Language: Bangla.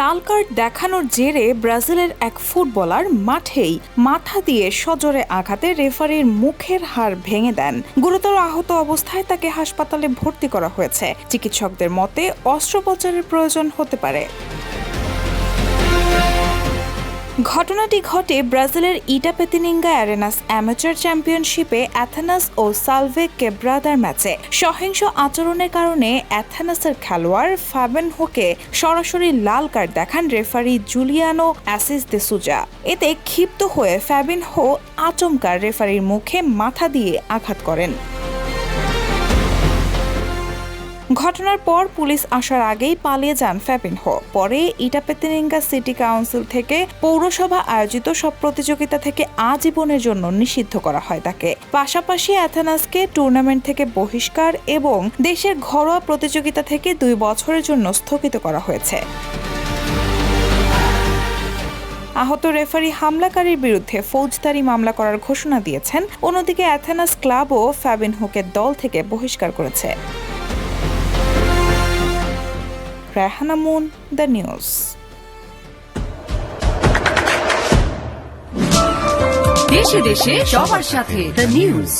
লাল কার্ড দেখানোর জেরে ব্রাজিলের এক ফুটবলার মাঠেই মাথা দিয়ে সজোরে আঘাতে রেফারির মুখের হাড় ভেঙে দেন। গুরুতর আহত অবস্থায় তাকে হাসপাতালে ভর্তি করা হয়েছে। চিকিৎসকদের মতে অস্ত্রোপচারের প্রয়োজন হতে পারে। ঘটনাটি ঘটে ব্রাজিলের ইটাপেতিনিঙ্গা অ্যারেনাস অ্যামেচার চ্যাম্পিয়নশিপে অ্যাথেনাস ও সালভে কেব্রাদার ম্যাচে সহিংস আচরণের কারণে অ্যাথেনাসের খেলোয়াড় ফাবিনহোকে সরাসরি লাল কার্ড দেখান রেফারি জুলিয়ানো অ্যাসিস দে সুজা। এতে ক্ষিপ্ত হয়ে ফাবিনহো আচমকা রেফারির মুখে মাথা দিয়ে আঘাত করেন। ঘটনার পর পুলিশ আসার আগেই পালিয়ে যান ফাবিনহো। পরে ইটাপেতিনিঙ্গা সিটি কাউন্সিল থেকে পৌরসভা আয়োজিত সব প্রতিযোগিতা থেকে আজীবনের জন্য নিষিদ্ধ করা হয় তাকে। পাশাপাশি অ্যাথেনাসকে টুর্নামেন্ট থেকে বহিষ্কার এবং দেশের ঘরোয়া প্রতিযোগিতা থেকে 2 বছরের জন্য স্থগিত করা হয়েছে। আহত রেফারি হামলাকারীর বিরুদ্ধে ফৌজদারি মামলা করার ঘোষণা দিয়েছেন। অন্যদিকে অ্যাথেনাস ক্লাবও ফাবিনহোকে দল থেকে বহিষ্কার করেছে। Rehana moon, the news. দেশে দেশে সবার সাথে দ্য নিউজ।